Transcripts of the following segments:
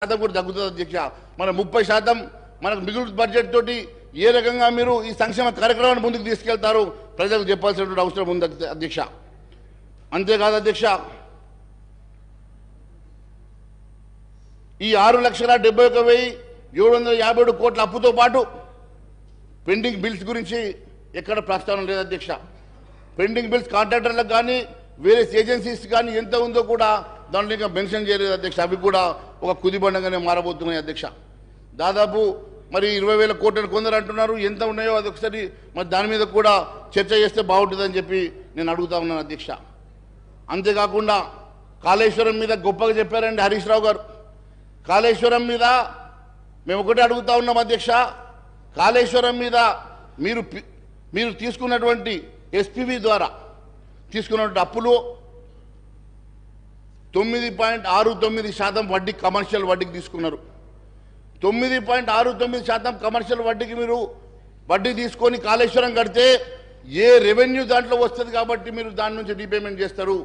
శాతం కూడా తగ్గుతుంది అధ్యక్ష. మన 30% మనకు మిగులు బడ్జెట్ తోటి ఏ రకంగా మీరు ఈ సంక్షేమ కార్యక్రమాన్ని ముందుకు తీసుకెళ్తారు ప్రజలకు చెప్పాల్సినటువంటి అవసరం ఉంది అధ్యక్ష. అంతేకాదు అధ్యక్ష, ఈ 6,71,757 కోట్ల అప్పుతో పాటు పెండింగ్ బిల్స్ గురించి ఎక్కడ ప్రస్తావన లేదు అధ్యక్ష. పెండింగ్ బిల్స్ కాంట్రాక్టర్లకు కానీ వేరే ఏజెన్సీస్ కానీ ఎంత ఉందో కూడా దాంట్లో ఇంకా మెన్షన్ చేయలేదు అధ్యక్ష. అవి కూడా ఒక కుదిబండంగానే మారబోతున్నాయి అధ్యక్ష. దాదాపు మరి 20,000 కోట్లను కొందరు అంటున్నారు, ఎంత ఉన్నాయో అది ఒకసారి మరి దాని మీద కూడా చర్చ చేస్తే బాగుంటుందని చెప్పి నేను అడుగుతా ఉన్నాను అధ్యక్ష. అంతేకాకుండా కాళేశ్వరం మీద గొప్పగా చెప్పారండి హరీష్ రావు గారు. కాళేశ్వరం మీద మేము ఒకటే అడుగుతా ఉన్నాం అధ్యక్ష, కాళేశ్వరం మీద మీరు తీసుకున్నటువంటి ఎస్పీవి ద్వారా తీసుకున్నటువంటి అప్పులు 9.69% వడ్డీ కమర్షియల్ వడ్డీకి తీసుకున్నారు. 9.69% కమర్షియల్ వడ్డీకి మీరు వడ్డీ తీసుకొని కాళేశ్వరం కడితే ఏ రెవెన్యూ దాంట్లో వస్తుంది కాబట్టి మీరు దాని నుంచి రీపేమెంట్ చేస్తారు.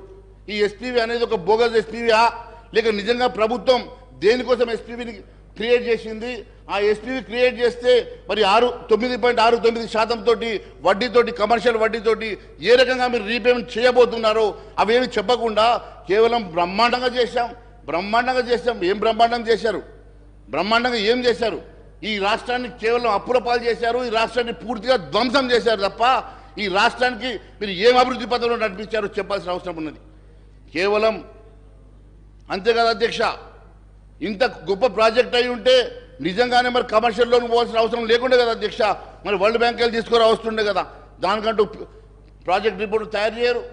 ఈ ఎస్పీవి అనేది ఒక బోగస్ ఎస్పీవా లేక నిజంగా ప్రభుత్వం దేనికోసం ఎస్పీవిని క్రియేట్ చేసింది? ఆ ఎస్పీవి క్రియేట్ చేస్తే మరి 9.69% తోటి వడ్డీతోటి కమర్షియల్ వడ్డీతోటి ఏ రకంగా మీరు రీపేమెంట్ చేయబోతున్నారో అవేమి చెప్పకుండా కేవలం బ్రహ్మాండంగా చేశాం. ఏం బ్రహ్మాండంగా చేశారు? బ్రహ్మాండంగా ఏం చేశారు? ఈ రాష్ట్రాన్ని కేవలం అప్పుల పాలు చేశారు. ఈ రాష్ట్రాన్ని పూర్తిగా ధ్వంసం చేశారు తప్ప ఈ రాష్ట్రానికి మీరు ఏం అభివృద్ధి పథంలో నడిపించారో చెప్పాల్సిన అవసరం ఉన్నది. కేవలం అంతేకాదు అధ్యక్ష, ఇంత గొప్ప ప్రాజెక్ట్ అయి ఉంటే నిజంగానే మరి కమర్షియల్ లోన్ పోవాల్సిన అవసరం లేకుండే కదా అధ్యక్ష. మరి వరల్డ్ బ్యాంక్ వెళ్ళి తీసుకురా వస్తుండే కదా. దానికంటూ ప్రాజెక్ట్ రిపోర్ట్ తయారు చేయరు.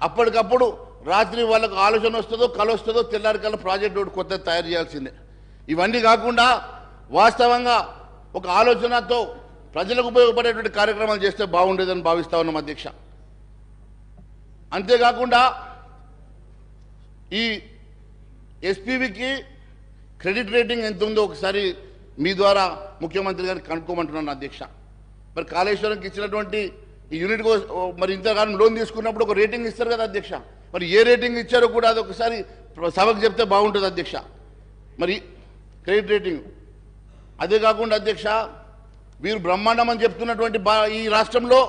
అప్పటికప్పుడు రాత్రి వాళ్ళకు ఆలోచన వస్తుందో కళ వస్తుందో తెల్లారికల్లా ప్రాజెక్ట్ ఒకటి కొత్త తయారు చేయాల్సిందే. ఇవన్నీ కాకుండా వాస్తవంగా ఒక ఆలోచనతో ప్రజలకు ఉపయోగపడేటువంటి కార్యక్రమాలు చేస్తే బాగుండేదని భావిస్తా ఉన్నాం అధ్యక్ష. అంతేకాకుండా ఈ ఎస్పీవికి క్రెడిట్ రేటింగ్ ఎంత ఉందో ఒకసారి మీ ద్వారా ముఖ్యమంత్రి గారిని కనుక్కోమంటున్నాను అధ్యక్ష. మరి కాళేశ్వరంకి ఇచ్చినటువంటి ఈ యూనిట్ మరి ఇంతకాలం లోన్ తీసుకున్నప్పుడు ఒక రేటింగ్ ఇస్తారు కదా అధ్యక్ష. మరి ఏ రేటింగ్ ఇచ్చారో కూడా అది ఒకసారి సభకు చెప్తే బాగుంటుంది అధ్యక్ష. మరి క్రెడిట్ రేటింగ్ అదే కాకుండా అధ్యక్ష, వీరు బ్రహ్మాండం అని చెప్తున్నటువంటి ఈ రాష్ట్రంలో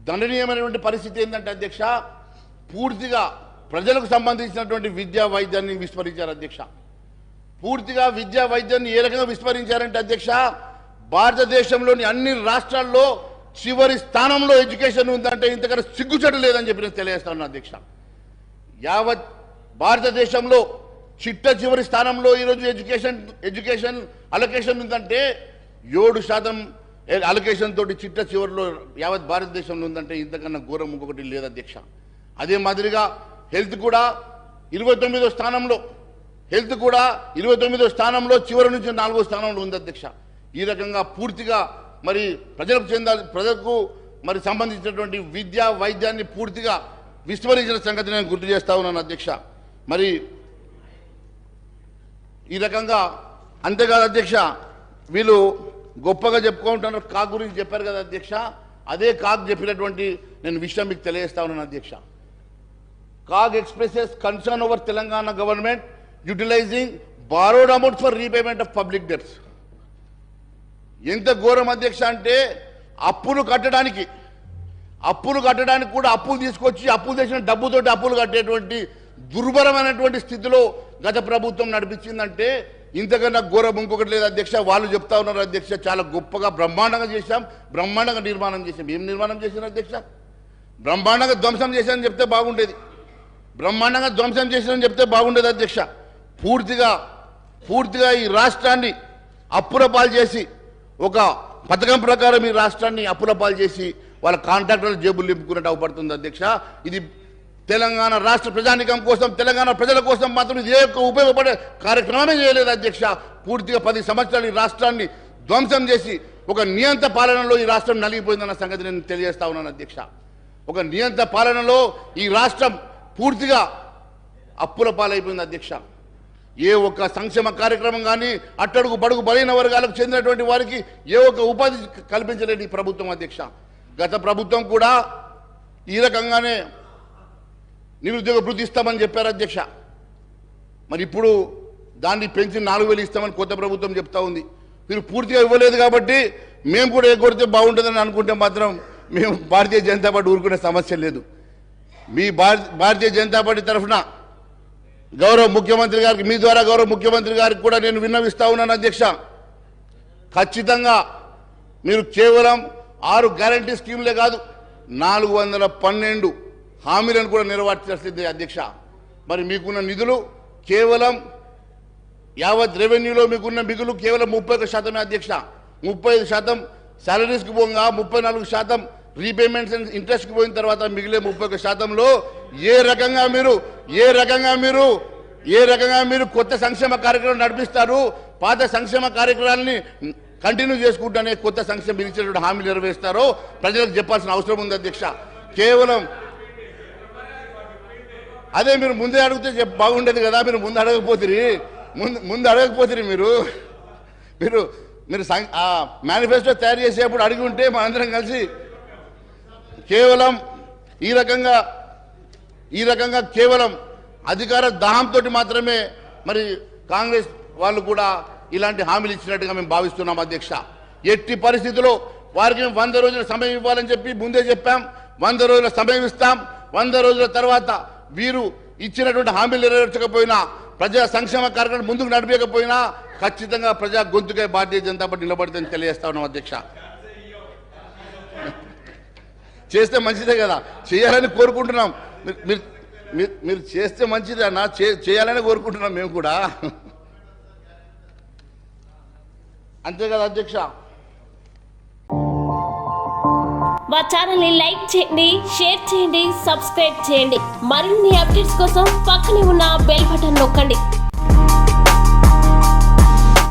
దండనీయమైనటువంటి పరిస్థితి ఏంటంటే అధ్యక్ష, పూర్తిగా ప్రజలకు సంబంధించినటువంటి విద్యా వైద్యాన్ని విస్మరించారు అధ్యక్ష. పూర్తిగా విద్యా వైద్యాన్ని ఏ రకంగా విస్మరించారంటే అధ్యక్ష, భారతదేశంలోని అన్ని రాష్ట్రాల్లో చివరి స్థానంలో ఎడ్యుకేషన్ ఉందంటే ఇంతకన్నా సిగ్గుచెడు లేదని చెప్పి నేను తెలియజేస్తాను అధ్యక్ష. యావత్ భారతదేశంలో చివరి స్థానంలో ఈరోజు ఎడ్యుకేషన్ అలొకేషన్ ఉందంటే 7% అలొకేషన్ తోటి చివరిలో యావత్ భారతదేశంలో ఉందంటే ఇంతకన్నా ఘోరం ఇంకొకటి లేదు అధ్యక్ష. అదే మాదిరిగా హెల్త్ కూడా 29వ స్థానంలో చివరి నుంచి 4వ స్థానంలో ఉంది అధ్యక్ష. ఈ రకంగా పూర్తిగా మరి ప్రజలకు మరి సంబంధించినటువంటి విద్యా వైద్యాన్ని పూర్తిగా విస్మరించిన సంగతి నేను గుర్తు చేస్తా ఉన్నాను అధ్యక్ష. మరి ఈ రకంగా అంతేకాదు అధ్యక్ష, వీళ్ళు గొప్పగా చెప్పుకుంటున్నారు. కాగ్ గురించి చెప్పారు కదా అధ్యక్ష. అదే కాగ్ చెప్పినటువంటి నేను విషయం మీకు తెలియజేస్తా ఉన్నాను అధ్యక్ష. CAG expresses concern over Telangana government utilizing borrowed amounts for repayment of public debts. ఎంత ఘోరం అధ్యక్ష అంటే అప్పులు కట్టడానికి కూడా అప్పులు తీసుకొచ్చి అప్పులు చేసిన డబ్బుతోటి అప్పులు కట్టేటువంటి దుర్భరమైనటువంటి స్థితిలో గత ప్రభుత్వం నడిపించిందంటే ఇంతకన్నా ఘోరం ఇంకొకటి లేదు అధ్యక్ష. వాళ్ళు చెప్తా ఉన్నారు అధ్యక్ష, చాలా గొప్పగా బ్రహ్మాండంగా చేశాం, బ్రహ్మాండంగా నిర్మాణం చేశాం. ఏం నిర్మాణం చేశారు అధ్యక్ష? బ్రహ్మాండంగా ధ్వంసం చేశారని చెప్తే బాగుండేది. అధ్యక్ష. పూర్తిగా ఈ రాష్ట్రాన్ని అప్పుల పాలు చేసి ఒక పథకం ప్రకారం ఈ రాష్ట్రాన్ని అప్పుల పాలు చేసి వాళ్ళ కాంట్రాక్టర్లు జేబులు నింపుకున్నట్టు అవపడుతుంది అధ్యక్ష. ఇది తెలంగాణ రాష్ట్ర ప్రజానికం కోసం, తెలంగాణ ప్రజల కోసం మాత్రం ఇది ఏ ఉపయోగపడే కార్యక్రమమే చేయలేదు అధ్యక్ష. పూర్తిగా 10 సంవత్సరాలు ఈ రాష్ట్రాన్ని ధ్వంసం చేసి ఒక నియంత పాలనలో ఈ రాష్ట్రం నలిగిపోయిందన్న సంగతి నేను తెలియజేస్తా ఉన్నాను అధ్యక్ష. ఒక నియంత పాలనలో ఈ రాష్ట్రం పూర్తిగా అప్పుల పాలైపోయింది అధ్యక్ష. ఏ ఒక్క సంక్షేమ కార్యక్రమం కానీ అట్టడుగు బడుగు బలైన వర్గాలకు చెందినటువంటి వారికి ఏ ఒక్క ఉపాధి కల్పించలేని ఈ ప్రభుత్వం అధ్యక్ష. గత ప్రభుత్వం కూడా ఈ రకంగానే నిరుద్యోగ భృతి ఇస్తామని చెప్పారు అధ్యక్ష. మరి ఇప్పుడు దాన్ని పెంచి 4,000 ఇస్తామని కొత్త ప్రభుత్వం చెప్తా ఉంది. మీరు పూర్తిగా ఇవ్వలేదు కాబట్టి మేము కూడా ఎగ్గొడితే బాగుంటుందని అనుకుంటే మాత్రం మేము భారతీయ జనతా పార్టీ ఊరుకునే సమస్య లేదు. మీ భారతీయ జనతా పార్టీ తరఫున గౌరవ ముఖ్యమంత్రి గారికి, మీ ద్వారా గౌరవ ముఖ్యమంత్రి గారికి కూడా నేను విన్నవిస్తా ఉన్నాను అధ్యక్ష. ఖచ్చితంగా మీరు కేవలం 6 గ్యారంటీ స్కీములే కాదు 412 హామీలను కూడా నెరవేర్చాల్సిందే అధ్యక్ష. మరి మీకున్న నిధులు కేవలం యావత్ రెవెన్యూలో మీకున్న మిగులు కేవలం 31% అధ్యక్ష. 35% శాలరీస్కి పోగా 34% రీపేమెంట్స్ అండ్ ఇంట్రెస్ట్కి పోయిన తర్వాత మిగిలే 31%లో ఏ రకంగా మీరు కొత్త సంక్షేమ కార్యక్రమం నడిపిస్తారు, పాత సంక్షేమ కార్యక్రమాలని కంటిన్యూ చేసుకుంటూనే కొత్త సంక్షేమ ఇచ్చినటువంటి హామీలు నెరవేరుస్తారో ప్రజలకు చెప్పాల్సిన అవసరం ఉంది అధ్యక్ష. కేవలం అదే మీరు ముందే అడిగితే బాగుండేది కదా. మీరు ముందు అడగకపోతే మీరు మేనిఫెస్టో తయారు చేసేప్పుడు అడిగి ఉంటే మనందరం కలిసి కేవలం ఈ రకంగా కేవలం అధికార దాహంతో మాత్రమే మరి కాంగ్రెస్ వాళ్ళు కూడా ఇలాంటి హామీలు ఇచ్చినట్టుగా మేము భావిస్తున్నాం అధ్యక్ష. ఎట్టి పరిస్థితుల్లో వారికి 100 రోజుల సమయం ఇవ్వాలని చెప్పి ముందే చెప్పాం. 100 రోజుల సమయం ఇస్తాం. 100 రోజుల తర్వాత వీరు ఇచ్చినటువంటి హామీలు నెరవేర్చకపోయినా, ప్రజా సంక్షేమ కార్యక్రమం ముందుకు నడిపేయకపోయినా ఖచ్చితంగా ప్రజా గొంతుకై భారతీయ జనతా పార్టీ నిలబడుతుందని తెలియజేస్తా ఉన్నాం అధ్యక్ష. చేస్తే మంచిదే కదా, చేయాలని కోరుకుంటున్నాం. మీరు చేస్తే మంచిదే అన్న, చేయాలని కోరుకుంటున్నాం మేము కూడా. అంతే కదా అధ్యక్ష. మా ఛానల్ని లైక్ చేయండి, షేర్ చేయండి, సబ్స్క్రైబ్ చేయండి. మరిన్ని అప్డేట్స్ కోసం పక్కనే ఉన్న బెల్ బటన్ నొక్కండి.